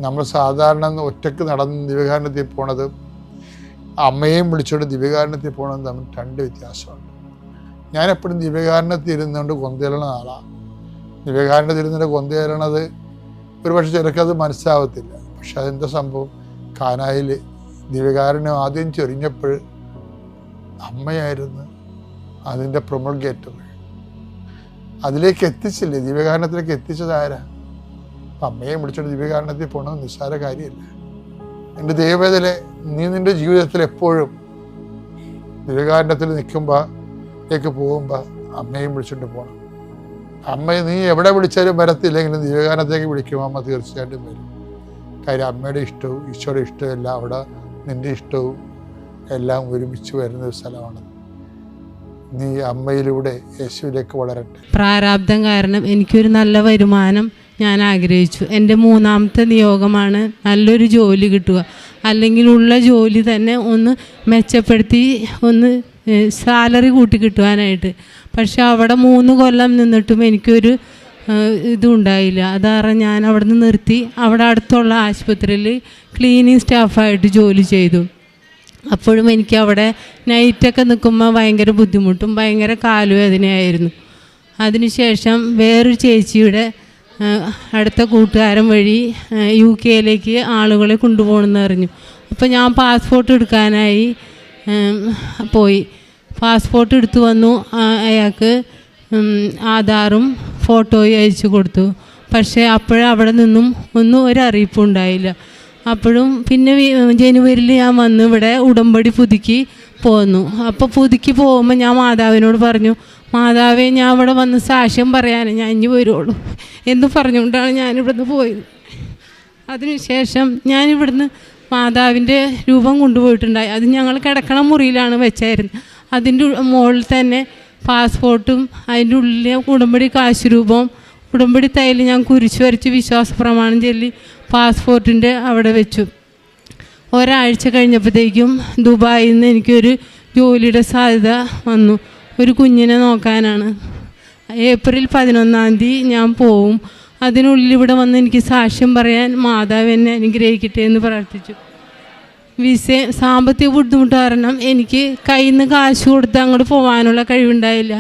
നമ്മൾ സാധാരണ ഒറ്റയ്ക്ക് നടന്ന് ദിവ്യകാരുണ്യത്തിൽ പോണത് അമ്മയെയും വിളിച്ചുകൊണ്ട് ദിവ്യകാരുണ്യത്തിൽ പോകണത് തമ്മിൽ 2 വ്യത്യാസമുണ്ട്. ഞാനെപ്പോഴും ദിവ്യകാരുണ്യത്തിൽ ഇരുന്നുകൊണ്ട് കൊന്തേലണ ആളാണ്. ദിവ്യകാരുണ്യത്തിൽ ഇരുന്നിട്ട് കൊന്തേലണത് ഒരുപക്ഷെ ചിലർക്കത് മനസ്സിലാവത്തില്ല. പക്ഷെ അതെന്താ സംഭവം? കാനായിൽ ദിവ്യകാരുണ്യം ആദ്യം ചൊരിഞ്ഞപ്പോൾ അമ്മയായിരുന്നു അതിൻ്റെ പ്രൊമൾഗേറ്റർ. അതിലേക്ക് എത്തിച്ചില്ലേ, ദിവ്യകാരണത്തിലേക്ക് എത്തിച്ചത് ആരാ? അപ്പം അമ്മയെ വിളിച്ചോണ്ട് ദിവ്യകാരണത്തിൽ പോകണമെന്ന് നിസ്സാര കാര്യമല്ല. എൻ്റെ ദൈവവേദന, നീ നിൻ്റെ ജീവിതത്തിൽ എപ്പോഴും ദിവ്യകാരണത്തിൽ നിൽക്കുമ്പോഴേക്ക് പോകുമ്പോൾ അമ്മയും വിളിച്ചോണ്ട് പോകണം. അമ്മയെ നീ എവിടെ വിളിച്ചാലും വരത്തില്ലെങ്കിലും ദിവ്യകാരണത്തേക്ക് വിളിക്കുമ്പോൾ അമ്മ തീർച്ചയായിട്ടും വരും. കാര്യം അമ്മയുടെ ഇഷ്ടവും ഈശോയുടെ ഇഷ്ടവും എല്ലാം അവിടെ, നിൻ്റെ ഇഷ്ടവും എല്ലാം ഒരുമിച്ച് വരുന്ന ഒരു സ്ഥലമാണ്. നീ അമ്മയിലൂടെ യേശുവിലേക്ക് വളരട്ടെ. പ്രാരാബ്ദം കാരണം എനിക്കൊരു നല്ല വരുമാനം ഞാൻ ആഗ്രഹിച്ചു. എൻ്റെ 3ാമത്തെ നിയോഗമാണ് നല്ലൊരു ജോലി കിട്ടുക, അല്ലെങ്കിൽ ഉള്ള ജോലി തന്നെ ഒന്ന് മെച്ചപ്പെടുത്തി ഒന്ന് സാലറി കൂട്ടി കിട്ടുവാനായിട്ട്. പക്ഷെ അവിടെ 3 കൊല്ലം നിന്നിട്ടും എനിക്കൊരു ഇതുണ്ടായില്ല. അതാരണം ഞാൻ അവിടെ നിന്ന് നിർത്തി. അവിടെ അടുത്തുള്ള ആശുപത്രിയിൽ ക്ലീനിങ് സ്റ്റാഫായിട്ട് ജോലി ചെയ്തു. അപ്പോഴും എനിക്ക് അവിടെ നൈറ്റൊക്കെ നിൽക്കുമ്പോൾ ഭയങ്കര ബുദ്ധിമുട്ടും ഭയങ്കര കാലുവേദനയായിരുന്നു. അതിനുശേഷം വേറൊരു ചേച്ചിയുടെ അടുത്ത കൂട്ടുകാരൻ വഴി UK ആളുകളെ കൊണ്ടുപോകണമെന്ന് അറിഞ്ഞു. അപ്പോൾ ഞാൻ പാസ്പോർട്ട് എടുക്കാനായി പോയി. പാസ്പോർട്ട് എടുത്തു വന്നു. അയാൾക്ക് ആധാറും ഫോട്ടോയും അയച്ചു കൊടുത്തു. പക്ഷേ അപ്പോഴവിടെ നിന്നും ഒന്നും ഒരറിയിപ്പും ഉണ്ടായില്ല. അപ്പോഴും പിന്നെ ജനുവരിയിൽ ഞാൻ വന്ന് ഇവിടെ ഉടമ്പടി പുതുക്കി പോന്നു. അപ്പോൾ പുതുക്കി പോകുമ്പോൾ ഞാൻ മാതാവിനോട് പറഞ്ഞു, മാതാവേ, ഞാൻ ഇവിടെ വന്ന് സാക്ഷ്യം പറയാൻ ഞാൻ ഇനി വരുള്ളൂ എന്ന് പറഞ്ഞുകൊണ്ടാണ് ഞാനിവിടുന്ന് പോയത്. അതിനുശേഷം ഞാനിവിടുന്ന് മാതാവിൻ്റെ രൂപം കൊണ്ടുപോയിട്ടുണ്ടായി. അത് ഞങ്ങൾ കിടക്കണ മുറിയിലാണ് വെച്ചായിരുന്നത്. അതിൻ്റെ മുകളിൽ തന്നെ പാസ്പോർട്ടും അതിൻ്റെ ഉള്ളിലെ ഉടമ്പടി കാശുരൂപവും ഉടമ്പടി തൈല് ഞാൻ കുരിശ് വരച്ച് വിശ്വാസ പ്രമാണം ചൊല്ലി പാസ്പോർട്ടിൻ്റെ അവിടെ വെച്ചു. ഒരാഴ്ച കഴിഞ്ഞപ്പോഴത്തേക്കും ദുബായിൽ നിന്ന് എനിക്കൊരു ജോലിയുടെ സാധ്യത വന്നു. ഒരു കുഞ്ഞിനെ നോക്കാനാണ്. ഏപ്രിൽ 11-ാം തീയതി ഞാൻ പോവും. അതിനുള്ളിൽ ഇവിടെ വന്ന് എനിക്ക് സാക്ഷ്യം പറയാൻ മാതാവ് എന്നെ അനുഗ്രഹിക്കട്ടെ എന്ന് പ്രാർത്ഥിച്ചു. സാമ്പത്തിക ബുദ്ധിമുട്ട് കാരണം എനിക്ക് കയ്യിൽ നിന്ന് കാശ് കൊടുത്ത് അങ്ങോട്ട് പോകാനുള്ള കഴിവുണ്ടായില്ല.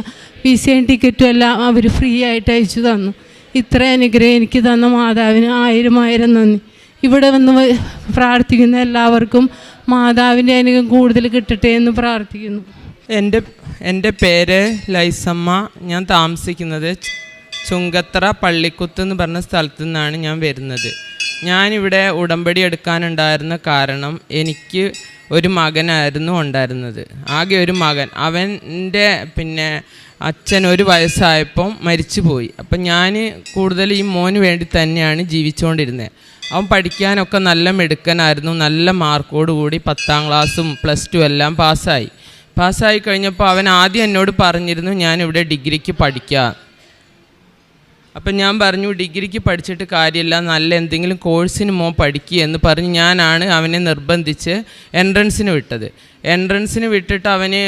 വിസയും ടിക്കറ്റും എല്ലാം അവർ ഫ്രീ ആയിട്ട് അയച്ചു തന്നു. ഇത്ര അനുഗ്രഹം എനിക്ക് തന്ന മാതാവിന് 1000 നന്ദി. ഇവിടെ വന്ന് പ്രാർത്ഥിക്കുന്ന എല്ലാവർക്കും മാതാവിൻ്റെ അനുഗ്രഹം കൂടുതൽ കിട്ടട്ടെ എന്ന് പ്രാർത്ഥിക്കുന്നു. എൻ്റെ പേര് ലൈസമ്മ. ഞാൻ താമസിക്കുന്നത് ചുങ്കത്തറ പള്ളിക്കുത്ത് എന്ന് പറഞ്ഞ സ്ഥലത്തു നിന്നാണ് ഞാൻ വരുന്നത്. ഞാനിവിടെ ഉടമ്പടി എടുക്കാനുണ്ടായിരുന്ന കാരണം എനിക്ക് ഒരു മകനായിരുന്നു ഉണ്ടായിരുന്നത്, ആകെ ഒരു മകൻ. അവൻ്റെ അച്ഛൻ 1 വയസ്സായപ്പം മരിച്ചുപോയി. അപ്പം ഞാൻ കൂടുതൽ ഈ മോന് വേണ്ടി തന്നെയാണ് ജീവിച്ചുകൊണ്ടിരുന്നത്. അവൻ പഠിക്കാനൊക്കെ നല്ല മിടുക്കനായിരുന്നു. നല്ല മാർക്കോടുകൂടി 10ാം ക്ലാസ്സും +2 എല്ലാം പാസ്സായി കഴിഞ്ഞപ്പോൾ അവൻ ആദ്യം എന്നോട് പറഞ്ഞിരുന്നു, ഞാനിവിടെ ഡിഗ്രിക്ക് പഠിക്കാം. അപ്പം ഞാൻ പറഞ്ഞു, ഡിഗ്രിക്ക് പഠിച്ചിട്ട് കാര്യമില്ല, നല്ല എന്തെങ്കിലും കോഴ്സിന് പഠിക്കുക എന്ന് പറഞ്ഞ് ഞാനാണ് അവനെ നിർബന്ധിച്ച് എൻട്രൻസിന് വിട്ടത്. എൻട്രൻസിന് വിട്ടിട്ട് അവന്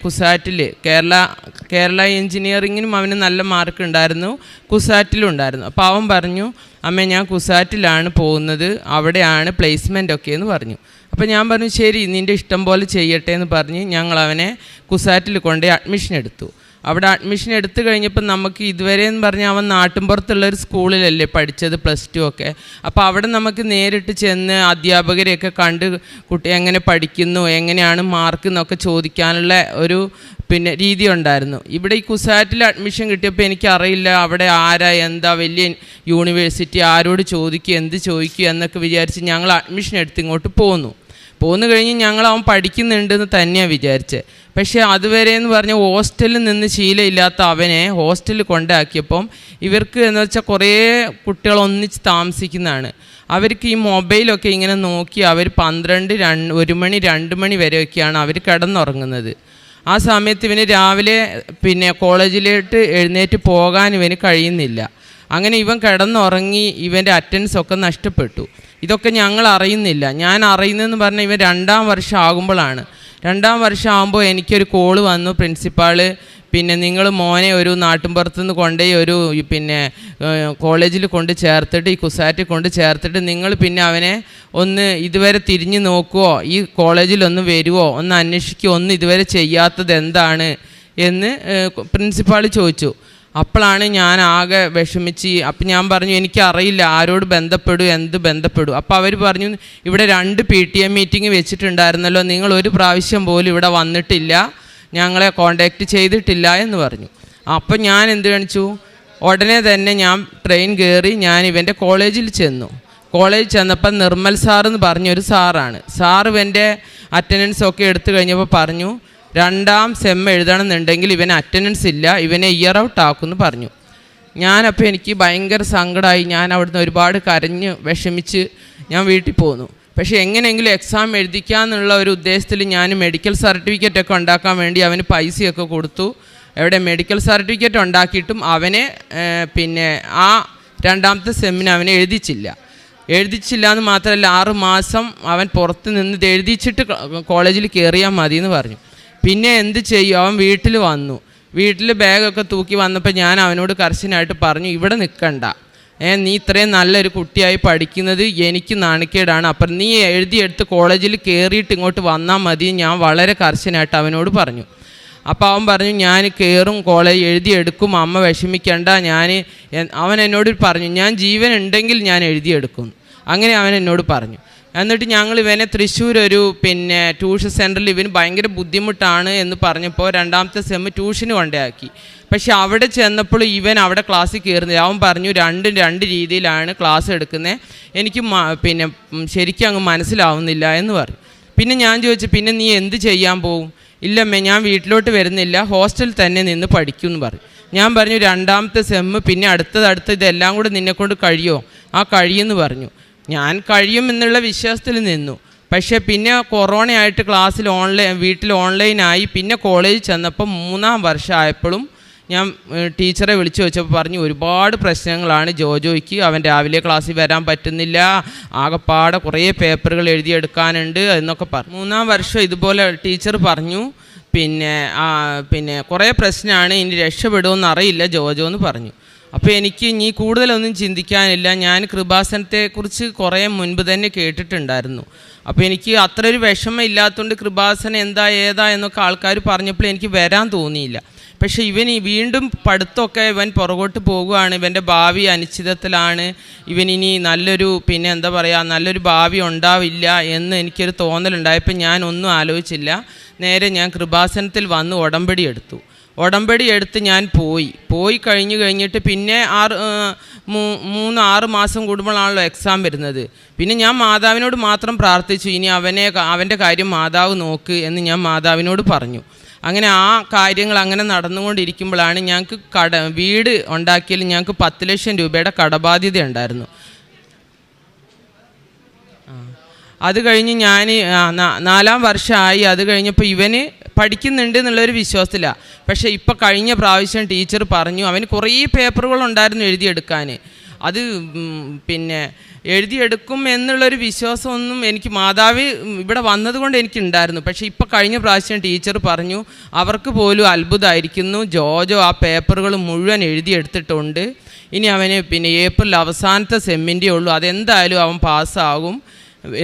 കുസാറ്റിൽ കേരള എഞ്ചിനീയറിങ്ങിനും അവന് നല്ല മാർക്ക് ഉണ്ടായിരുന്നു, കുസാറ്റിലും ഉണ്ടായിരുന്നു. അപ്പോൾ അവൻ പറഞ്ഞു, അമ്മേ ഞാൻ കുസാറ്റിലാണ് പോകുന്നത്, അവിടെയാണ് പ്ലേസ്മെൻ്റ് ഒക്കെ എന്ന് പറഞ്ഞു. അപ്പോൾ ഞാൻ പറഞ്ഞു, ശരി നിൻ്റെ ഇഷ്ടം പോലെ ചെയ്യട്ടെ എന്ന് പറഞ്ഞ് ഞങ്ങൾ അവനെ കുസാറ്റിൽ കൊണ്ടുപോയി അഡ്മിഷൻ എടുത്തു. അവിടെ അഡ്മിഷൻ എടുത്തു കഴിഞ്ഞപ്പോൾ നമുക്ക് ഇതുവരെ എന്ന് പറഞ്ഞാൽ അവൻ നാട്ടിൻപുറത്തുള്ളൊരു സ്കൂളിലല്ലേ പഠിച്ചത് +2 ഒക്കെ. അപ്പോൾ അവിടെ നമുക്ക് നേരിട്ട് ചെന്ന് അധ്യാപകരെയൊക്കെ കണ്ട് കുട്ടി എങ്ങനെ പഠിക്കുന്നു, എങ്ങനെയാണ് മാർക്ക് എന്നൊക്കെ ചോദിക്കാനുള്ള ഒരു രീതി ഉണ്ടായിരുന്നു. ഇവിടെ ഈ കുസാറ്റിൽ അഡ്മിഷൻ കിട്ടിയപ്പോൾ എനിക്കറിയില്ല അവിടെ ആരാ എന്താ വലിയ യൂണിവേഴ്സിറ്റി, ആരോട് ചോദിക്കുക എന്ത് ചോദിക്കുക എന്നൊക്കെ വിചാരിച്ച് ഞങ്ങൾ അഡ്മിഷൻ എടുത്ത് ഇങ്ങോട്ട് പോന്നു കഴിഞ്ഞ് അവൻ പഠിക്കുന്നുണ്ടെന്ന് തന്നെയാണ് വിചാരിച്ചത്. പക്ഷേ അതുവരെ എന്ന് പറഞ്ഞാൽ ഹോസ്റ്റലിൽ നിന്ന് ശീലമില്ലാത്ത അവനെ ഹോസ്റ്റലിൽ കൊണ്ടാക്കിയപ്പം ഇവർക്ക് എന്ന് വെച്ചാൽ കുറേ കുട്ടികൾ ഒന്നിച്ച് താമസിക്കുന്നതാണ്. അവർക്ക് ഈ മൊബൈലൊക്കെ ഇങ്ങനെ നോക്കി അവർ 12, 1 മണി 2 മണി വരെയൊക്കെയാണ് അവർ കിടന്നുറങ്ങുന്നത്. ആ സമയത്ത് ഇവന് രാവിലെ കോളേജിലോട്ട് എഴുന്നേറ്റ് പോകാൻ ഇവന് കഴിയുന്നില്ല. അങ്ങനെ ഇവൻ കിടന്നുറങ്ങി, ഇവൻ്റെ അറ്റൻഡൻസൊക്കെ നഷ്ടപ്പെട്ടു. ഇതൊക്കെ ഞങ്ങൾ അറിയുന്നില്ല. ഞാൻ അറിയുന്നതെന്ന് പറഞ്ഞാൽ ഇവൻ 2ാം വർഷം ആകുമ്പോഴാണ്. 2ാം വർഷം ആകുമ്പോൾ എനിക്കൊരു കോള് വന്നു, പ്രിൻസിപ്പാള് നിങ്ങൾ മോനെ ഒരു നാട്ടിൻപുറത്തുനിന്ന് കൊണ്ടുപോയി ഒരു കോളേജിൽ കൊണ്ട് ചേർത്തിട്ട് ഈ കുസാറ്റിൽ കൊണ്ട് ചേർത്തിട്ട് നിങ്ങൾ അവനെ ഒന്ന് ഇതുവരെ തിരിഞ്ഞു നോക്കുമോ, ഈ കോളേജിലൊന്ന് വരുമോ, ഒന്ന് അന്വേഷിക്കുമോ, ഒന്ന് ഇതുവരെ ചെയ്യാത്തത് എന്താണ് എന്ന് പ്രിൻസിപ്പാൾ ചോദിച്ചു. അപ്പോഴാണ് ഞാൻ ആകെ വിഷമിച്ച്. അപ്പം ഞാൻ പറഞ്ഞു, എനിക്കറിയില്ല ആരോട് എന്ത് ബന്ധപ്പെടും. അപ്പോൾ അവർ പറഞ്ഞു, ഇവിടെ 2 PTA മീറ്റിംഗ് വെച്ചിട്ടുണ്ടായിരുന്നല്ലോ, നിങ്ങൾ ഒരു പ്രാവശ്യം പോലും ഇവിടെ വന്നിട്ടില്ല, ഞങ്ങളെ കോണ്ടാക്റ്റ് ചെയ്തിട്ടില്ല എന്ന് പറഞ്ഞു. അപ്പം ഞാൻ എന്ത് കാണിച്ചു, ഉടനെ തന്നെ ഞാൻ ട്രെയിൻ കയറി ഞാൻ ഇവൻ്റെ കോളേജിൽ ചെന്നു. കോളേജിൽ ചെന്നപ്പോൾ നിർമ്മൽ സാറെന്ന് പറഞ്ഞൊരു സാറാണ്. സാറ് ഇവൻ്റെ അറ്റൻഡൻസ് ഒക്കെ എടുത്തു കഴിഞ്ഞപ്പോൾ പറഞ്ഞു, 2ാം സെം എഴുതണമെന്നുണ്ടെങ്കിൽ ഇവന് അറ്റൻഡൻസ് ഇല്ല, ഇവനെ ഇയർ ഔട്ട് ആക്കുമെന്ന് പറഞ്ഞു. ഞാനപ്പോൾ എനിക്ക് ഭയങ്കര സങ്കടമായി. ഞാൻ അവിടുന്ന് ഒരുപാട് കരഞ്ഞ് വിഷമിച്ച് ഞാൻ വീട്ടിൽ പോന്നു. പക്ഷേ എങ്ങനെയെങ്കിലും എക്സാം എഴുതിക്കാമെന്നുള്ള ഒരു ഉദ്ദേശത്തിൽ ഞാൻ മെഡിക്കൽ സർട്ടിഫിക്കറ്റൊക്കെ ഉണ്ടാക്കാൻ വേണ്ടി അവന് പൈസയൊക്കെ കൊടുത്തു. എവിടെ മെഡിക്കൽ സർട്ടിഫിക്കറ്റ് ഉണ്ടാക്കിയിട്ടും അവനെ പിന്നെ ആ 2ാമത്തെ സെമ്മിന് അവനെ എഴുതിച്ചില്ല എന്ന് മാത്രമല്ല 6 മാസം അവൻ പുറത്ത് നിന്ന് ഇത് എഴുതിച്ചിട്ട് കോളേജിൽ കയറിയാൽ മതി എന്ന് പറഞ്ഞു. പിന്നെ എന്ത് ചെയ്യും, അവൻ വീട്ടിൽ വന്നു. വീട്ടിൽ ബാഗൊക്കെ തൂക്കി വന്നപ്പോൾ ഞാൻ അവനോട് കർശനമായിട്ട് പറഞ്ഞു, ഇവിടെ നിൽക്കണ്ട, നീ ഇത്രയും നല്ലൊരു കുട്ടിയായി പഠിക്കുന്നത് എനിക്ക് നാണിക്കേടാണ്, അപ്പം നീ എഴുതിയെടുത്ത് കോളേജിൽ കയറിയിട്ട് ഇങ്ങോട്ട് വന്നാൽ മതി. ഞാൻ വളരെ കർശനമായിട്ട് അവനോട് പറഞ്ഞു. അപ്പോൾ അവൻ പറഞ്ഞു, ഞാൻ കയറും, കോളേജ് എഴുതിയെടുക്കും, അമ്മ വിഷമിക്കേണ്ട. അവൻ എന്നോട് പറഞ്ഞു, ഞാൻ ജീവൻ ഉണ്ടെങ്കിൽ ഞാൻ എഴുതിയെടുക്കും. അങ്ങനെ അവൻ എന്നോട് പറഞ്ഞു. എന്നിട്ട് ഞങ്ങൾ ഇവനെ തൃശ്ശൂർ ഒരു പിന്നെ ട്യൂഷൻ സെൻറ്ററിൽ ഇവന് ഭയങ്കര ബുദ്ധിമുട്ടാണ് എന്ന് പറഞ്ഞപ്പോൾ 2ാമത്തെ സെമ്മ് ട്യൂഷന് കൊണ്ടാക്കി. പക്ഷെ അവിടെ ചെന്നപ്പോൾ ഇവൻ അവിടെ ക്ലാസ്സിൽ കയറുന്നില്ല. അവൻ പറഞ്ഞു, രണ്ട് രീതിയിലാണ് ക്ലാസ് എടുക്കുന്നത്, എനിക്ക് പിന്നെ ശരിക്കും അങ്ങ് മനസ്സിലാവുന്നില്ല എന്ന് പറഞ്ഞു. പിന്നെ ഞാൻ ചോദിച്ചു, പിന്നെ നീ എന്ത് ചെയ്യാൻ പോവും? ഇല്ലമ്മേ, ഞാൻ വീട്ടിലോട്ട് വരുന്നില്ല, ഹോസ്റ്റലിൽ തന്നെ നിന്ന് പഠിക്കും എന്ന് പറഞ്ഞു. ഞാൻ പറഞ്ഞു, 2ാമത്തെ സെമ്മ് പിന്നെ അടുത്തത് ഇതെല്ലാം കൂടെ നിന്നെക്കൊണ്ട് കഴിയുമോ? ആ കഴിയുമെന്ന് പറഞ്ഞു. ഞാൻ കഴിയും എന്നുള്ള വിശ്വാസത്തിൽ നിന്നു. പക്ഷേ പിന്നെ കൊറോണയായിട്ട് ക്ലാസ്സിൽ വീട്ടിൽ ഓൺലൈനായി. പിന്നെ കോളേജിൽ ചെന്നപ്പോൾ 3ാം വർഷമായപ്പോഴും ഞാൻ ടീച്ചറെ വിളിച്ചു വെച്ചപ്പോൾ പറഞ്ഞു, ഒരുപാട് പ്രശ്നങ്ങളാണ് ജോജോയ്ക്ക്, അവൻ രാവിലെ ക്ലാസ്സിൽ വരാൻ പറ്റുന്നില്ല, ആകെപ്പാടെ കുറേ പേപ്പറുകൾ എഴുതിയെടുക്കാനുണ്ട് എന്നൊക്കെ പറഞ്ഞു. 3ാം വർഷം ഇതുപോലെ ടീച്ചർ പറഞ്ഞു, പിന്നെ കുറേ പ്രശ്നമാണ്, ഇനി രക്ഷപ്പെടുമെന്ന് അറിയില്ല ജോജോ എന്ന് പറഞ്ഞു. അപ്പോൾ എനിക്ക് ഇനി കൂടുതലൊന്നും ചിന്തിക്കാനില്ല. ഞാൻ കൃപാസനത്തെക്കുറിച്ച് കുറേ മുൻപ് തന്നെ കേട്ടിട്ടുണ്ടായിരുന്നു. അപ്പോൾ എനിക്ക് അത്ര ഒരു വിഷമം ഇല്ലാത്തതുകൊണ്ട് കൃപാസനം ഏതാ എന്നൊക്കെ ആൾക്കാർ പറഞ്ഞപ്പോൾ എനിക്ക് വരാൻ തോന്നിയില്ല. പക്ഷേ ഇവൻ വീണ്ടും പഠിത്തമൊക്കെ ഇവൻ പുറകോട്ട് പോകുകയാണ്, ഇവൻ്റെ ഭാവി അനിശ്ചിതത്തിലാണ്, ഇവനിനി നല്ലൊരു നല്ലൊരു ഭാവി ഉണ്ടാവില്ല എന്ന് എനിക്കൊരു തോന്നലുണ്ടായപ്പോൾ ഞാൻ ഒന്നും ആലോചിച്ചില്ല. നേരെ ഞാൻ കൃപാസനത്തിൽ വന്ന് ഉടമ്പടി എടുത്ത് ഞാൻ പോയി കഴിഞ്ഞിട്ട് പിന്നെ 3-6 മാസം കൂടുമ്പോഴാണല്ലോ എക്സാം വരുന്നത്. പിന്നെ ഞാൻ മാതാവിനോട് മാത്രം പ്രാർത്ഥിച്ചു, ഇനി അവൻ്റെ കാര്യം മാതാവ് നോക്ക് എന്ന് ഞാൻ മാതാവിനോട് പറഞ്ഞു. അങ്ങനെ ആ കാര്യങ്ങൾ അങ്ങനെ നടന്നുകൊണ്ടിരിക്കുമ്പോഴാണ് ഞങ്ങൾക്ക് വീട് ഉണ്ടാക്കിയതിൽ ഞങ്ങൾക്ക് 10 ലക്ഷം രൂപയുടെ കടബാധ്യത ഉണ്ടായിരുന്നു. അത് കഴിഞ്ഞ് ഞാൻ 4ാം വർഷമായി. അത് കഴിഞ്ഞപ്പോൾ ഇവന് പഠിക്കുന്നുണ്ട് എന്നുള്ളൊരു വിശ്വാസത്തിലാണ്. പക്ഷേ ഇപ്പോൾ കഴിഞ്ഞ പ്രാവശ്യം ടീച്ചർ പറഞ്ഞു, അവന് കുറേ പേപ്പറുകളുണ്ടായിരുന്നു എഴുതിയെടുക്കാൻ. അത് പിന്നെ എഴുതിയെടുക്കും എന്നുള്ളൊരു വിശ്വാസമൊന്നും എനിക്ക് മാതാവ് ഇവിടെ വന്നതുകൊണ്ട് എനിക്കുണ്ടായിരുന്നു. പക്ഷേ ഇപ്പോൾ കഴിഞ്ഞ പ്രാവശ്യം ടീച്ചർ പറഞ്ഞു, അവർക്ക് പോലും അത്ഭുതമായിരിക്കുന്നു, ജോജോ ആ പേപ്പറുകൾ മുഴുവൻ എഴുതിയെടുത്തിട്ടുണ്ട്, ഇനി അവന് പിന്നെ ഏപ്രിൽ അവസാനത്തെ സെമ്മിൻ്റെ ഉള്ളൂ, അതെന്തായാലും അവൻ പാസ്സാകും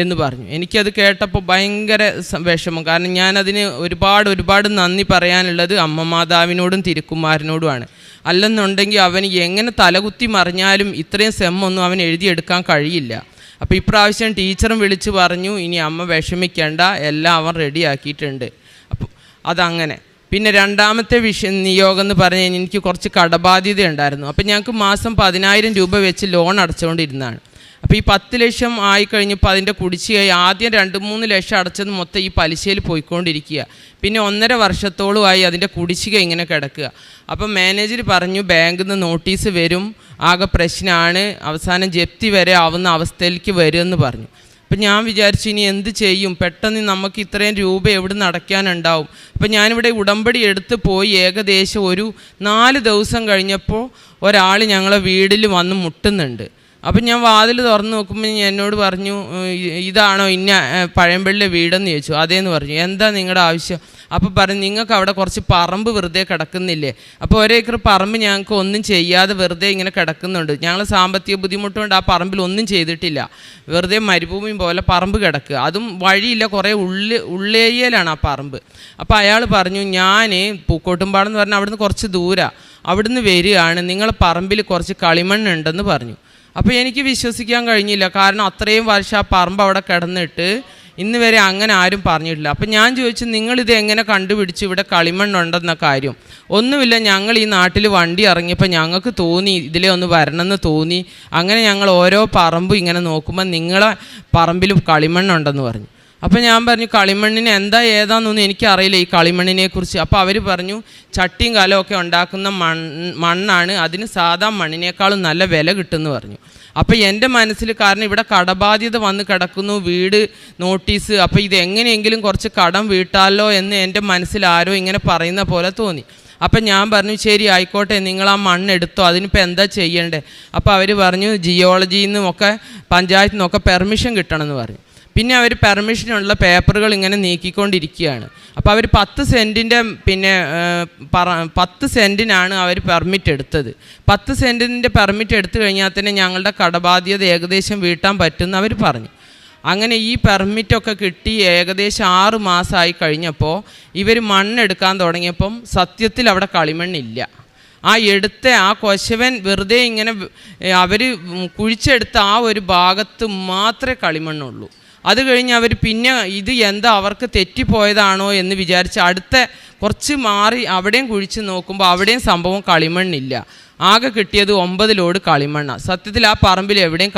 എന്ന് പറഞ്ഞു. എനിക്കത് കേട്ടപ്പോൾ ഭയങ്കര വിഷമം. കാരണം ഞാനതിന് ഒരുപാട് നന്ദി പറയാനുള്ളത് അമ്മ മാതാവിനോടും തിരുക്കുമാരനോടുമാണ്. അല്ലെന്നുണ്ടെങ്കിൽ അവന് എങ്ങനെ തലകുത്തി മറിഞ്ഞാലും ഇത്രയും സെമ്മൊന്നും അവൻ എഴുതിയെടുക്കാൻ കഴിയില്ല. അപ്പോൾ ഇപ്രാവശ്യം ടീച്ചറും വിളിച്ച് പറഞ്ഞു, ഇനി അമ്മ വിഷമിക്കേണ്ട, എല്ലാം അവൻ റെഡിയാക്കിയിട്ടുണ്ട്. അപ്പോൾ അതങ്ങനെ. പിന്നെ 2ാമത്തെ നിയോഗം എന്ന് പറഞ്ഞു കഴിഞ്ഞാൽ എനിക്ക് കുറച്ച് കടബാധ്യത ഉണ്ടായിരുന്നു. അപ്പോൾ ഞങ്ങൾക്ക് മാസം 10,000 രൂപ വെച്ച് ലോൺ അടച്ചുകൊണ്ടിരുന്നതാണ്. അപ്പോൾ ഈ 10 ലക്ഷം ആയിക്കഴിഞ്ഞപ്പോൾ അതിൻ്റെ കുടിശ്ശികയായി. ആദ്യം 2-3 ലക്ഷം അടച്ചത് മൊത്തം ഈ പലിശയിൽ പോയിക്കൊണ്ടിരിക്കുക. പിന്നെ 1.5 വർഷത്തോളമായി അതിൻ്റെ കുടിശ്ശിക ഇങ്ങനെ കിടക്കുക. അപ്പം മാനേജർ പറഞ്ഞു, ബാങ്കിൽ നിന്ന് നോട്ടീസ് വരും, ആകെ പ്രശ്നമാണ്, അവസാനം ജപ്തി വരെ ആവുന്ന അവസ്ഥയിലേക്ക് വരുമെന്ന് പറഞ്ഞു. അപ്പം ഞാൻ വിചാരിച്ചു, ഇനി എന്ത് ചെയ്യും, പെട്ടെന്ന് നമുക്ക് ഇത്രയും രൂപ എവിടെ നിന്ന് അടയ്ക്കാനുണ്ടാവും. അപ്പം ഞാനിവിടെ ഉടമ്പടി എടുത്ത് പോയി ഏകദേശം ഒരു 4 ദിവസം കഴിഞ്ഞപ്പോൾ ഒരാൾ ഞങ്ങളെ വീട്ടിൽ വന്ന് മുട്ടുന്നുണ്ട്. അപ്പം ഞാൻ വാതിൽ തുറന്ന് നോക്കുമ്പോൾ എന്നോട് പറഞ്ഞു, ഇതാണോ ഇന്ന പഴയമ്പള്ളിലെ വീടെന്ന് ചോദിച്ചു. അതേന്ന് പറഞ്ഞു. എന്താ നിങ്ങളുടെ ആവശ്യം? അപ്പോൾ പറഞ്ഞു, നിങ്ങൾക്ക് അവിടെ കുറച്ച് പറമ്പ് വെറുതെ കിടക്കുന്നില്ലേ? അപ്പോൾ 1 ഏക്കർ പറമ്പ് ഞങ്ങൾക്ക് ഒന്നും ചെയ്യാതെ വെറുതെ ഇങ്ങനെ കിടക്കുന്നുണ്ട്. ഞങ്ങൾ സാമ്പത്തിക ബുദ്ധിമുട്ടുകൊണ്ട് ആ പറമ്പിൽ ഒന്നും ചെയ്തിട്ടില്ല, വെറുതെ മരുഭൂമി പോലെ പറമ്പ് കിടക്കുക, അതും വഴിയില്ല, കുറേ ഉള്ളേരിയയിലാണ് ആ പറമ്പ്. അപ്പോൾ അയാൾ പറഞ്ഞു, ഞാൻ പൂക്കോട്ടുംപാടെന്ന് പറഞ്ഞാൽ അവിടുന്ന് കുറച്ച് ദൂരമാണ്, അവിടുന്ന് വരികയാണ്, നിങ്ങളെ പറമ്പിൽ കുറച്ച് കളിമണ്ണുണ്ടെന്ന് പറഞ്ഞു. അപ്പോൾ എനിക്ക് വിശ്വസിക്കാൻ കഴിഞ്ഞില്ല. കാരണം അത്രയും വർഷം ആ പറമ്പ് അവിടെ കിടന്നിട്ട് ഇന്ന് വരെ അങ്ങനെ ആരും പറഞ്ഞിട്ടില്ല. അപ്പം ഞാൻ ചോദിച്ചു, നിങ്ങളിത് എങ്ങനെ കണ്ടുപിടിച്ചു ഇവിടെ കളിമണ്ണുണ്ടെന്ന കാര്യം? ഒന്നുമില്ല, ഞങ്ങൾ ഈ നാട്ടിൽ വണ്ടി ഇറങ്ങിയപ്പോൾ ഞങ്ങൾക്ക് തോന്നി ഇതിലെ ഒന്ന് വരണമെന്ന് തോന്നി. അങ്ങനെ ഞങ്ങൾ ഓരോ പറമ്പും ഇങ്ങനെ നോക്കുമ്പോൾ നിങ്ങളെ പറമ്പിലും കളിമണ്ണുണ്ടെന്ന് പറഞ്ഞു. അപ്പോൾ ഞാൻ പറഞ്ഞു, കളിമണ്ണിന് എന്താ ഏതാണെന്നൊന്നും എനിക്കറിയില്ല ഈ കളിമണ്ണിനെ കുറിച്ച്. അപ്പോൾ അവർ പറഞ്ഞു, ചട്ടിയും കലമൊക്കെ ഉണ്ടാക്കുന്ന മണ്ണാണ്, അതിന് സാധാ മണ്ണിനേക്കാളും നല്ല വില കിട്ടുമെന്ന് പറഞ്ഞു. അപ്പോൾ എൻ്റെ മനസ്സിൽ, കാരണം ഇവിടെ കടബാധ്യത വന്ന് കിടക്കുന്നു, വീട് നോട്ടീസ്, അപ്പോൾ ഇത് എങ്ങനെയെങ്കിലും കുറച്ച് കടം വീട്ടാലോ എന്ന് എൻ്റെ മനസ്സിൽ ആരോ ഇങ്ങനെ പറയുന്ന പോലെ തോന്നി. അപ്പം ഞാൻ പറഞ്ഞു, ശരി ആയിക്കോട്ടെ, നിങ്ങൾ ആ മണ്ണെടുത്തോ, അതിനിപ്പോൾ എന്താ ചെയ്യേണ്ടത്? അപ്പോൾ അവർ പറഞ്ഞു, ജിയോളജിയിൽ നിന്നൊക്കെ പഞ്ചായത്തിൽ നിന്നൊക്കെ പെർമിഷൻ കിട്ടണമെന്ന് പറഞ്ഞു. പിന്നെ അവർ പെർമിഷനുള്ള പേപ്പറുകൾ ഇങ്ങനെ നീക്കിക്കൊണ്ടിരിക്കുകയാണ്. അപ്പോൾ അവർ 10 സെൻറ്റിൻ്റെ 10 സെൻറ്റിനാണ് അവർ പെർമിറ്റ് എടുത്തത്. 10 സെൻറ്റിൻ്റെ പെർമിറ്റ് എടുത്തു കഴിഞ്ഞാൽ തന്നെ ഞങ്ങളുടെ കടബാധ്യത ഏകദേശം വീട്ടാൻ പറ്റുമെന്ന് അവർ പറഞ്ഞു. അങ്ങനെ ഈ പെർമിറ്റൊക്കെ കിട്ടി ഏകദേശം 6 മാസമായി കഴിഞ്ഞപ്പോൾ ഇവർ മണ്ണെടുക്കാൻ തുടങ്ങിയപ്പം സത്യത്തിൽ അവിടെ കളിമണ്ണില്ല. ആ എടുത്ത ആ കൊശവൻ വെറുതെ ഇങ്ങനെ അവർ കുഴിച്ചെടുത്ത ആ ഒരു ഭാഗത്ത് മാത്രമേ കളിമണ്ണുള്ളൂ. അത് കഴിഞ്ഞ് അവർ പിന്നെ ഇത് എന്താ അവർക്ക് തെറ്റിപ്പോയതാണോ എന്ന് വിചാരിച്ച് അടുത്ത കുറച്ച് മാറി അവിടെയും കുഴിച്ച് നോക്കുമ്പോൾ അവിടെയും സംഭവം കളിമണ്ണില്ല. ആകെ കിട്ടിയത് 9 ലോഡ് കളിമണ്ണാണ്. സത്യത്തിൽ ആ പറമ്പിൽ എവിടെയും